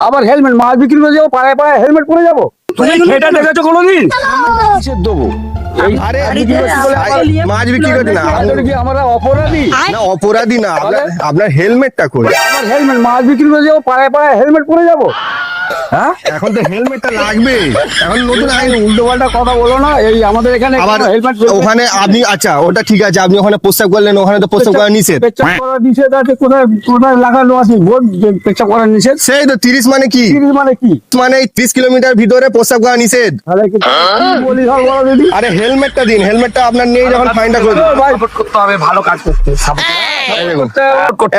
আবার হেলমেট মাছ বিক্রি করে যাবো, পাড়ায় পাড়ায় হেলমেট পরে যাবো? তুমি সেটা দেখেছো কোনোদিন? কিসের দেবো? আরে মাছ বিক্রি করতে না তাহলে কি আমরা অপরাধী? না অপরাধী না, আপনার হেলমেটটা কই? আমার হেলমেট মাছ বিক্রি করে যাবো, পাড়ায় পাড়ায় হেলমেট পরে যাবো? হ্যাঁ, এখন তো হেলমেটটা লাগবে, এখন নতুন আইন। উল্টো পাল্টা কথা বলো না। এই আমাদের এখানে আবার হেলমেট ওখানে আপনি, আচ্ছা ওটা ঠিক আছে, আপনি ওখানে প্রস্তাব করলেন, ওখানে তো প্রস্তাব করা নিষেধ। পেচ্ছাপ করা নিষেধ আছে, কোথায় কোথায় লাগানো আছে বোর্ড পেচ্ছাপ করা নিষেধ? সেই তো 30 মানে কি? 30 মানে কি? মানে 30 কিলোমিটার ভিতরে প্রস্তাব করা নিষেধ। তাহলে কি বলি ধর বলো দিদি? আরে হেলমেটটা দিন, হেলমেটটা আপনার নেই যখন ফাইনটা করে দিন। ভাই করতে হবে, ভালো কাজ করতে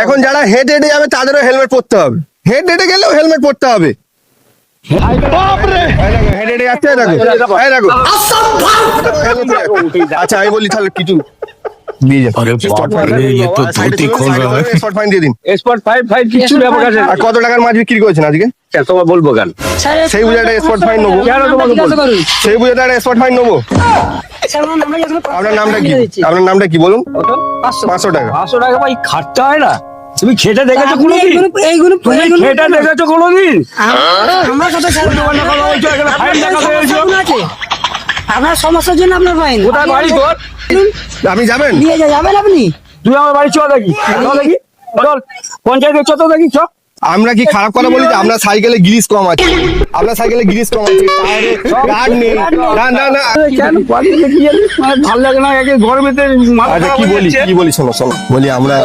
এখন যারা হেড হেডে যাবে তাদেরও হেলমেট পরতে হবে, হেড হেডে গেলেও হেলমেট পরতে হবে। হেড হেডে যাচ্ছে, দেখো এই দেখো। আচ্ছা আমি বলি তাহলে কিছু দিয়ে যান। अरे बाप रे, ये तो धोती खोल रहा है। স্পট ফাইন দিয়ে দিন। স্পট ফাইভ ফাইভ কিছু ব্যাপার আছে? আর কত টাকার মাছ বিক্রি করেছেন আজকে? তোমার বলবো কেন? সেই বুঝে একটা স্পট ফাইন নেবো। কেন তোমাকে বলবো? সেই বুঝে একটা স্পট ফাইন নেবো। আপনার নামটা কি? আপনার নামটা কি বলুন? 500 টাকা। 500 টাকা ভাই খাটতে হয় না? তুমি খেটে দেখেছো কোনোদিন? তুমি খেটে দেখেছো কোনোদিন? আপনার সমস্যার জন্য আপনার ফাইন। কোথায় বাড়ি তোর? আপনি যাবেন? নিয়ে যাবেন আপনি? তুই আমার বাড়ি চল দেখি, চল দেখি, চল পঞ্চায়েতের চত দেখি, চল। আমরা কি খারাপ কথা বলি? আপনার সাইকেলে গ্রিস কম আছে, আপনার সাইকেলে গ্রিস কম আছে, টায়ারে গার্ড নেই। না না না, কেন বাড়িতে কি জানি মানে ভালো লাগে না, একে গরমেতে মাথা আচ্ছা খারাপ কি হয়ে বলি, যাচ্ছে। কি বলি, শোনো শোনো বলি আমরা